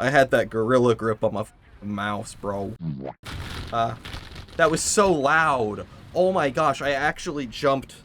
I had that gorilla grip on my mouse, bro. That was so loud. Oh my gosh, I actually jumped.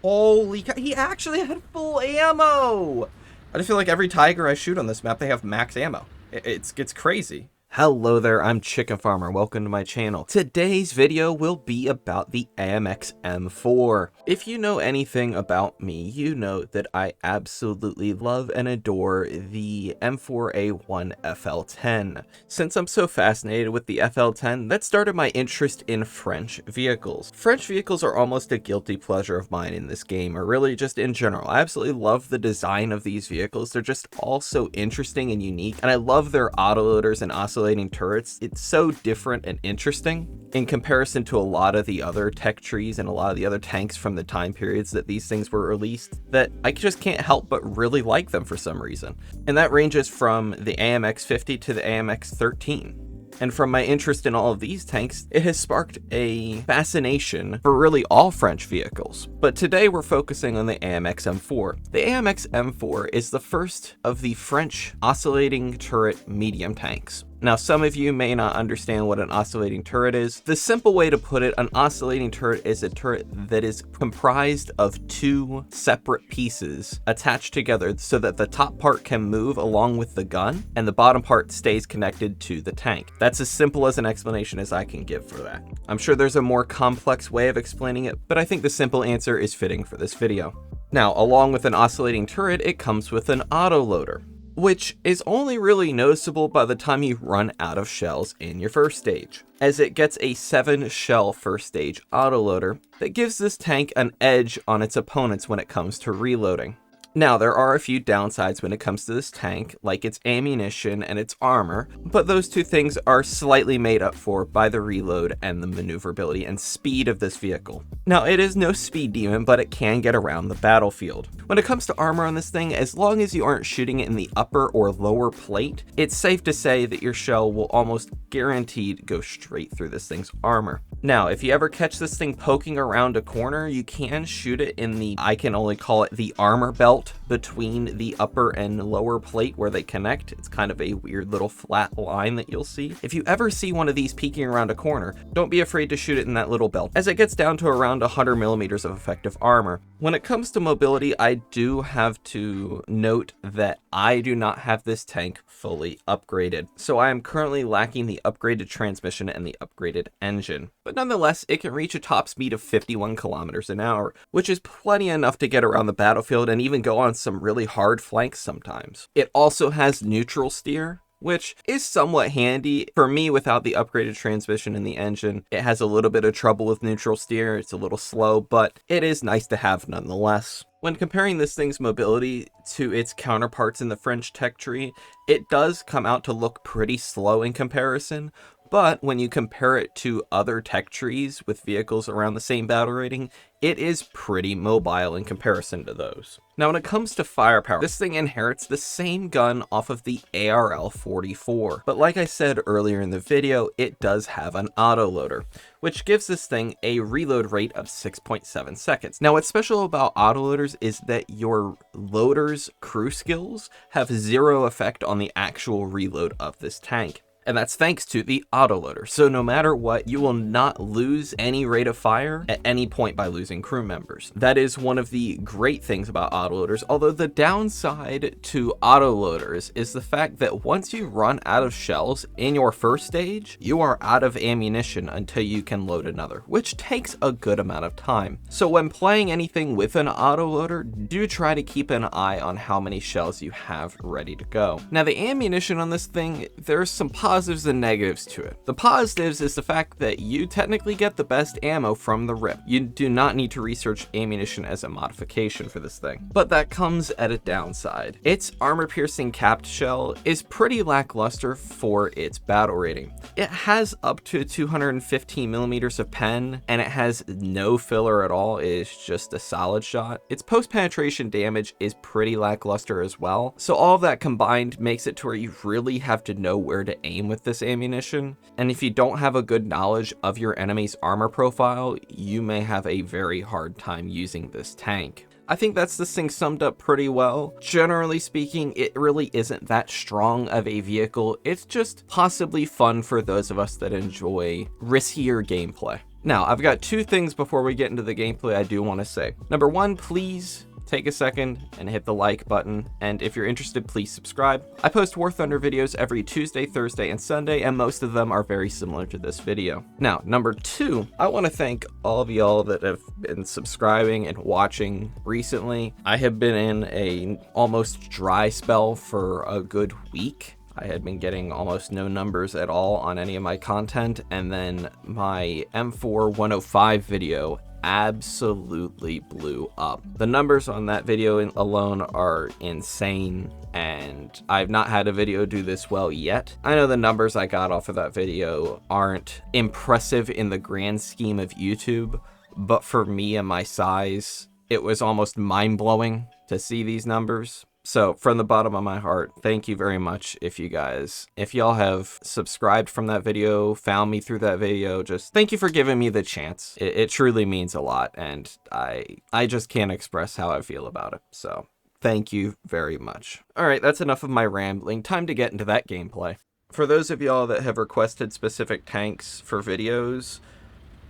Holy cow, he actually had full ammo! I just feel like every tiger I shoot on this map, they have max ammo. It's crazy. Hello there, I'm Chicken Farmer. Welcome to my channel. Today's video will be about the AMX M4. If you know anything about me, you know that I absolutely love and adore the M4A1 FL10. Since I'm so fascinated with the FL10, that started my interest in French vehicles. French vehicles are almost a guilty pleasure of mine in this game, or really just in general. I absolutely love the design of these vehicles. They're just all so interesting and unique, and I love their autoloaders and oscillators turrets. It's so different and interesting in comparison to a lot of the other tech trees and a lot of the other tanks from the time periods that these things were released, that I just can't help but really like them for some reason. And that ranges from the AMX 50 to the AMX 13. And from my interest in all of these tanks, it has sparked a fascination for really all French vehicles. But today we're focusing on the AMX M4. The AMX M4 is the first of the French oscillating turret medium tanks. Now, some of you may not understand what an oscillating turret is. The simple way to put it, an oscillating turret is a turret that is comprised of two separate pieces attached together so that the top part can move along with the gun and the bottom part stays connected to the tank. That's as simple as an explanation as I can give for that. I'm sure there's a more complex way of explaining it, but I think the simple answer is fitting for this video. Now, along with an oscillating turret, it comes with an autoloader, which is only really noticeable by the time you run out of shells in your first stage, as it gets a 7-shell first stage autoloader that gives this tank an edge on its opponents when it comes to reloading. Now, there are a few downsides when it comes to this tank, like its ammunition and its armor, but those two things are slightly made up for by the reload and the maneuverability and speed of this vehicle. Now, it is no speed demon, but it can get around the battlefield. When it comes to armor on this thing, as long as you aren't shooting it in the upper or lower plate, it's safe to say that your shell will almost guaranteed go straight through this thing's armor. Now, if you ever catch this thing poking around a corner, you can shoot it in the, I can only call it the armor belt, between the upper and lower plate where they connect. It's kind of a weird little flat line that you'll see. If you ever see one of these peeking around a corner, don't be afraid to shoot it in that little belt, as it gets down to around 100 millimeters of effective armor. When it comes to mobility, I do have to note that I do not have this tank fully upgraded, so I am currently lacking the upgraded transmission and the upgraded engine. But nonetheless, it can reach a top speed of 51 kilometers an hour, which is plenty enough to get around the battlefield and even go on some really hard flanks sometimes. It also has neutral steer, which is somewhat handy. For me, without the upgraded transmission and the engine, it has a little bit of trouble with neutral steer. It's a little slow, but it is nice to have nonetheless. When comparing this thing's mobility to its counterparts in the French tech tree, it does come out to look pretty slow in comparison. But when you compare it to other tech trees with vehicles around the same battle rating, it is pretty mobile in comparison to those. Now, when it comes to firepower, this thing inherits the same gun off of the ARL-44. But like I said earlier in the video, it does have an autoloader, which gives this thing a reload rate of 6.7 seconds. Now, what's special about autoloaders is that your loader's crew skills have zero effect on the actual reload of this tank. And that's thanks to the autoloader. So no matter what, you will not lose any rate of fire at any point by losing crew members. That is one of the great things about autoloaders, although the downside to autoloaders is the fact that once you run out of shells in your first stage, you are out of ammunition until you can load another, which takes a good amount of time. So when playing anything with an autoloader, do try to keep an eye on how many shells you have ready to go. Now, the ammunition on this thing, there's some positives and negatives to it. The positives is the fact that you technically get the best ammo from the rip. You do not need to research ammunition as a modification for this thing. But that comes at a downside. Its armor-piercing capped shell is pretty lackluster for its battle rating. It has up to 215 millimeters of pen, and it has no filler at all. It is just a solid shot. Its post-penetration damage is pretty lackluster as well. So all of that combined makes it to where you really have to know where to aim with this ammunition, and if you don't have a good knowledge of your enemy's armor profile, you may have a very hard time using this tank. I think that's this thing summed up pretty well. Generally speaking, it really isn't that strong of a vehicle. It's just possibly fun for those of us that enjoy riskier gameplay. Now, I've got two things before we get into the gameplay I do want to say. Number one, please take a second and hit the like button, and if you're interested, please subscribe. I post War Thunder videos every Tuesday, Thursday, and Sunday, and most of them are very similar to this video. Now, number two, I want to thank all of y'all that have been subscribing and watching recently. I have been in a almost dry spell for a good week. I had been getting almost no numbers at all on any of my content, and then my M4 105 video absolutely blew up. The numbers on that video alone are insane, and I've not had a video do this well yet. I know the numbers I got off of that video aren't impressive in the grand scheme of YouTube, but for me and my size, it was almost mind-blowing to see these numbers. So from the bottom of my heart, thank you very much if y'all have subscribed from that video, found me through that video, just thank you for giving me the chance. It truly means a lot, and I just can't express how I feel about it. So thank you very much. All right, that's enough of my rambling. Time to get into that gameplay. For those of y'all that have requested specific tanks for videos,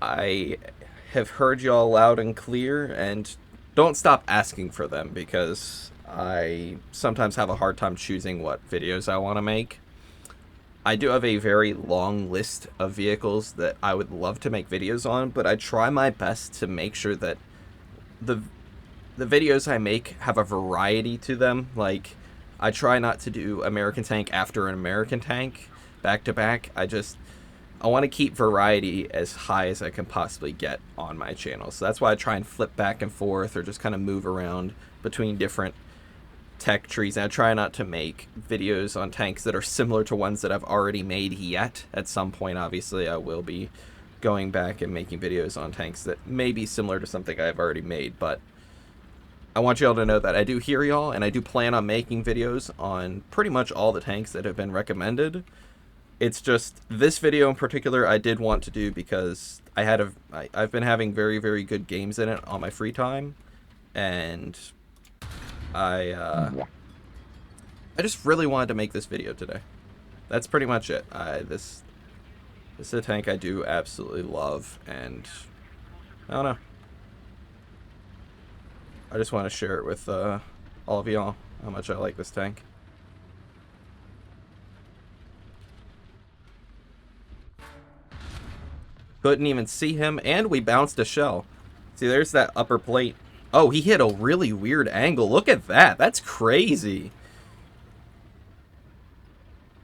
I have heard y'all loud and clear, and don't stop asking for them, because I sometimes have a hard time choosing what videos I want to make. I do have a very long list of vehicles that I would love to make videos on, but I try my best to make sure that the videos I make have a variety to them. Like, I try not to do American tank after an American tank back to back. I want to keep variety as high as I can possibly get on my channel. So that's why I try and flip back and forth, or just kind of move around between different tech trees. And I try not to make videos on tanks that are similar to ones that I've already made yet. At some point, obviously, I will be going back and making videos on tanks that may be similar to something I've already made, but I want y'all to know that I do hear y'all, and I do plan on making videos on pretty much all the tanks that have been recommended. It's just this video in particular I did want to do because I've been having very, very good games in it on my free time, and I just really wanted to make this video today. That's pretty much it. This is a tank I do absolutely love, and I don't know. I just want to share it with all of y'all how much I like this tank. Couldn't even see him, and we bounced a shell. See, there's that upper plate. Oh, he hit a really weird angle. Look at that. That's crazy.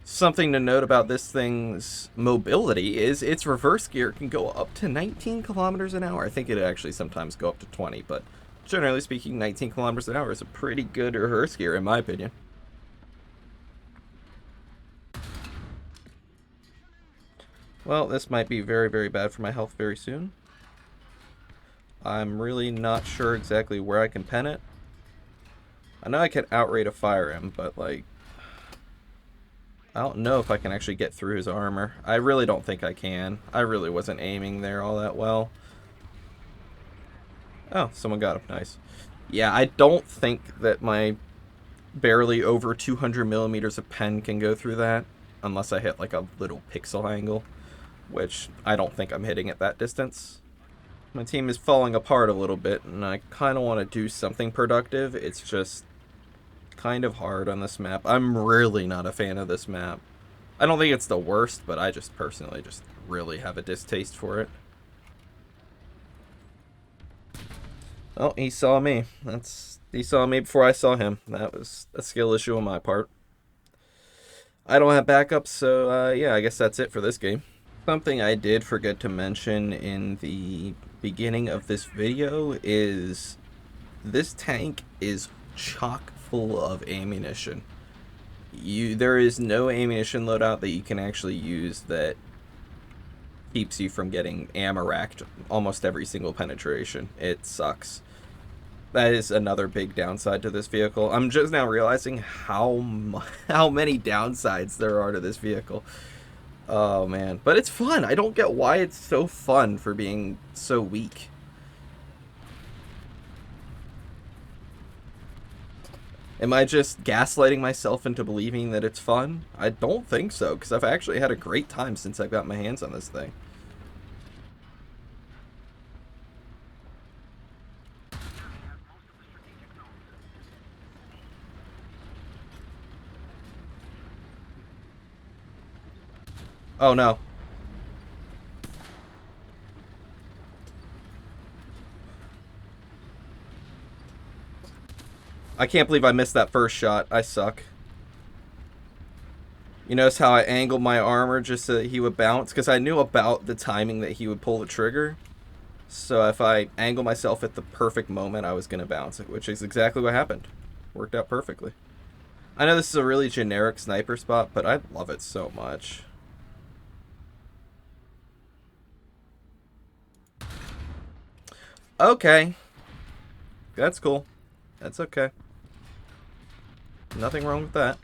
Something to note about this thing's mobility is its reverse gear can go up to 19 kilometers an hour. I think it actually sometimes go up to 20, but generally speaking, 19 kilometers an hour is a pretty good reverse gear, in my opinion. Well, this might be very, very bad for my health very soon. I'm really not sure exactly where I can pen it. I know I can outrate a fire him, but, like, I don't know if I can actually get through his armor. I really don't think I can. I really wasn't aiming there all that well. Oh, someone got him. Nice. Yeah, I don't think that my barely over 200 millimeters of pen can go through that, unless I hit, like, a little pixel angle, which I don't think I'm hitting at that distance. My team is falling apart a little bit, and I kind of want to do something productive. It's just kind of hard on this map. I'm really not a fan of this map. I don't think it's the worst, but I just personally just really have a distaste for it. Oh, he saw me. He saw me before I saw him. That was a skill issue on my part. I don't have backups, so yeah, I guess that's it for this game. Something I did forget to mention in the beginning of this video is this tank is chock full of ammunition. There is no ammunition loadout that you can actually use that keeps you from getting ammo racked almost every single penetration. It sucks. That is another big downside to this vehicle. I'm just now realizing how many downsides there are to this vehicle. Oh man, but it's fun. I don't get why it's so fun for being so weak. Am I just gaslighting myself into believing that it's fun? I don't think so, because I've actually had a great time since I've got my hands on this thing. Oh no. I can't believe I missed that first shot. I suck. You notice how I angled my armor just so that he would bounce? Because I knew about the timing that he would pull the trigger. So if I angle myself at the perfect moment, I was going to bounce it, which is exactly what happened. Worked out perfectly. I know this is a really generic sniper spot, but I love it so much. Okay. That's cool. That's okay. Nothing wrong with that.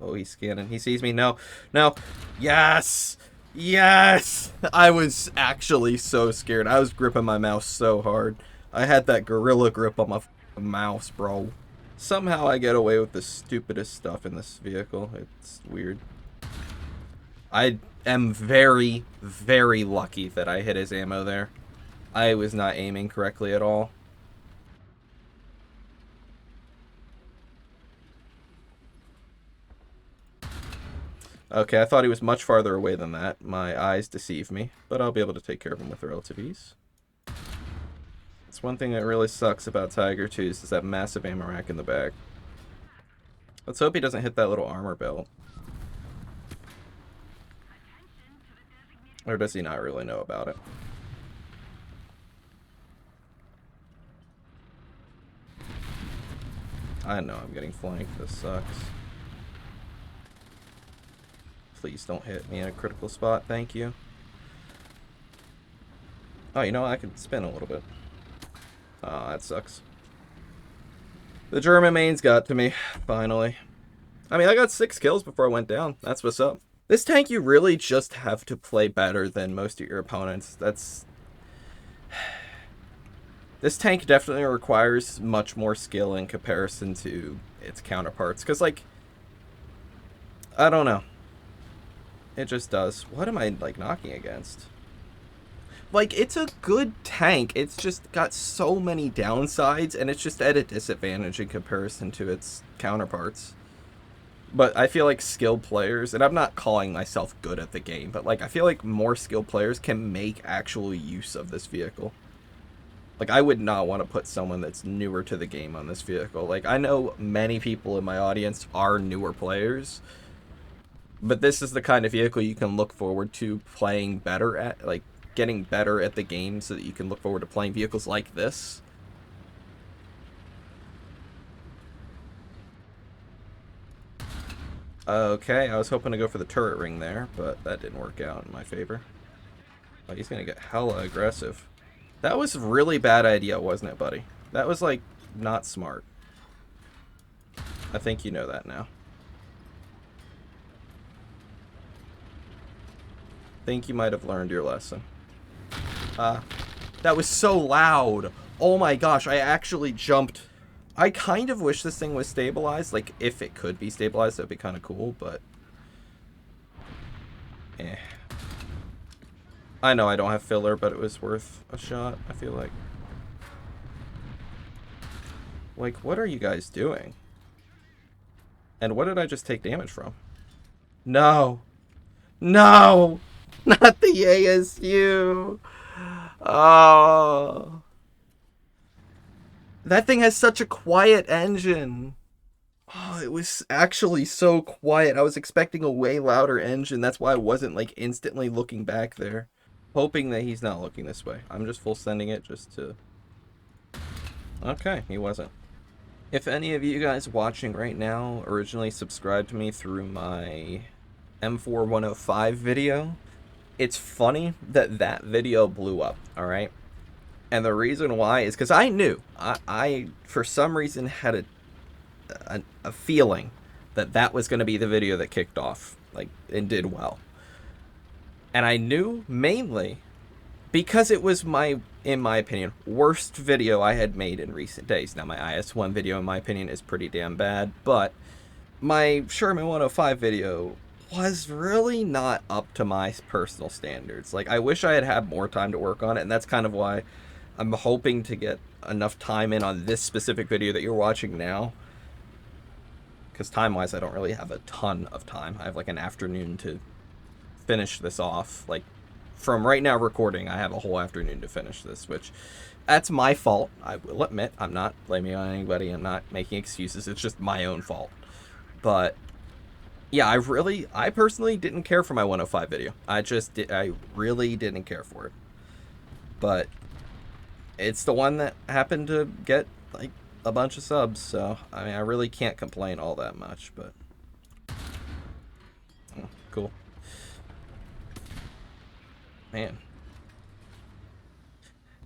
Oh, he's scanning. He sees me. No. No. Yes! Yes! I was actually so scared. I was gripping my mouse so hard. I had that gorilla grip on my mouse, bro. Somehow I get away with the stupidest stuff in this vehicle. It's weird. I am very, very lucky that I hit his ammo there. I was not aiming correctly at all. Okay, I thought he was much farther away than that. My eyes deceive me, but I'll be able to take care of him with relative ease. It's one thing that really sucks about Tiger 2s is that massive ammo rack in the back. Let's hope he doesn't hit that little armor belt. Or does he not really know about it? I know I'm getting flanked. This sucks. Please don't hit me in a critical spot. Thank you. Oh, you know, I can spin a little bit. Oh, that sucks. The German mains got to me, finally. I mean, I got 6 kills before I went down. That's what's up. This tank, you really just have to play better than most of your opponents. That's... This tank definitely requires much more skill in comparison to its counterparts. Because, like... I don't know. It just does. What am I, like, knocking against? Like, it's a good tank. It's just got so many downsides, and it's just at a disadvantage in comparison to its counterparts. But I feel like skilled players, and I'm not calling myself good at the game, but, like, I feel like more skilled players can make actual use of this vehicle. Like, I would not want to put someone that's newer to the game on this vehicle. Like, I know many people in my audience are newer players, but this is the kind of vehicle you can look forward to playing better at, like, getting better at the game so that you can look forward to playing vehicles like this. Okay, I was hoping to go for the turret ring there, but that didn't work out in my favor. Oh, he's gonna get hella aggressive. That was a really bad idea, wasn't it, buddy? That was, like, not smart. I think you know that now. Think you might have learned your lesson. That was so loud. Oh my gosh, I actually jumped. I kind of wish this thing was stabilized. Like, if it could be stabilized, that'd be kind of cool, but... eh. I know I don't have filler, but it was worth a shot, I feel like. Like, what are you guys doing? And what did I just take damage from? No. No! Not the ASU! Oh. That thing has such a quiet engine. Oh, it was actually so quiet. I was expecting a way louder engine. That's why I wasn't, like, instantly looking back there. Hoping that he's not looking this way. I'm just full sending it just to... Okay, he wasn't. If any of you guys watching right now originally subscribed to me through my M4 105 video, it's funny that that video blew up, alright? And the reason why is because I knew. I, for some reason, had a feeling that that was going to be the video that kicked off, like, and did well. And I knew mainly because it was in my opinion, worst video I had made in recent days. Now, my IS-1 video, in my opinion, is pretty damn bad, but my Sherman 105 video was really not up to my personal standards. Like, I wish I had had more time to work on it, and that's kind of why I'm hoping to get enough time in on this specific video that you're watching now. Because time-wise, I don't really have a ton of time. I have like an afternoon to finish this off. Like, from right now recording, I have a whole afternoon to finish this, which that's my fault. I will admit, I'm not blaming on anybody. I'm not making excuses. It's just my own fault. But yeah, I personally didn't care for my 105 video. I really didn't care for it. But it's the one that happened to get like a bunch of subs, so I mean, I really can't complain all that much, but cool. Man.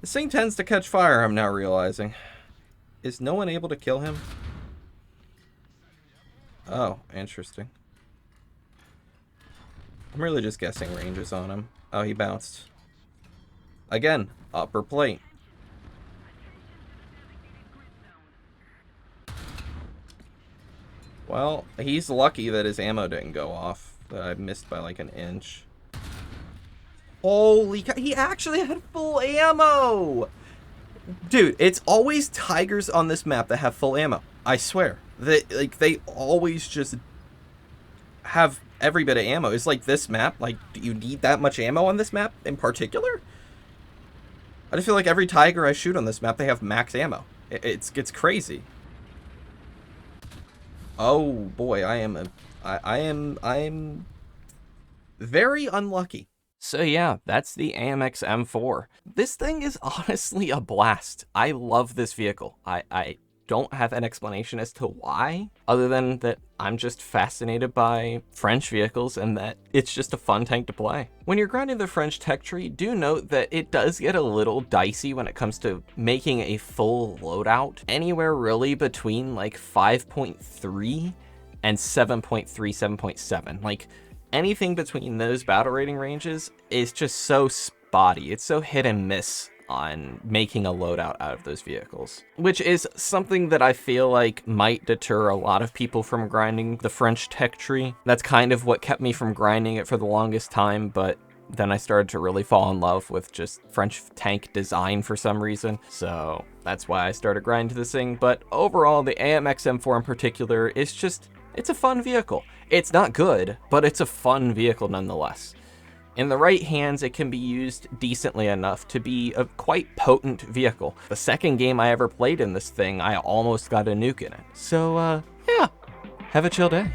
This thing tends to catch fire, I'm now realizing. Is no one able to kill him? Oh, interesting. I'm really just guessing ranges on him. Oh, he bounced. Again, upper plate. Well, he's lucky that his ammo didn't go off. That I missed by like an inch. Holy cow, he actually had full ammo! Dude, it's always Tigers on this map that have full ammo. I swear. They always just have every bit of ammo. It's like this map, like, do you need that much ammo on this map in particular? I just feel like every Tiger I shoot on this map, they have max ammo. It's crazy. Oh boy, I am very unlucky. So yeah, that's the AMX M4. This thing is honestly a blast. I love this vehicle. I don't have an explanation as to why, other than that I'm just fascinated by French vehicles and that it's just a fun tank to play. When you're grinding the French tech tree, do note that it does get a little dicey when it comes to making a full loadout. Anywhere really between like 5.3 and 7.3, 7.7. Like, anything between those battle rating ranges is just so spotty. It's so hit and miss on making a loadout out of those vehicles, which is something that I feel like might deter a lot of people from grinding the French tech tree. That's kind of what kept me from grinding it for the longest time, but then I started to really fall in love with just French tank design for some reason, so that's why I started grinding this thing. But overall, the AMX M4 in particular is just, it's a fun vehicle. It's not good, but it's a fun vehicle nonetheless. In the right hands, it can be used decently enough to be a quite potent vehicle. The second game I ever played in this thing, I almost got a nuke in it. So, yeah, have a chill day.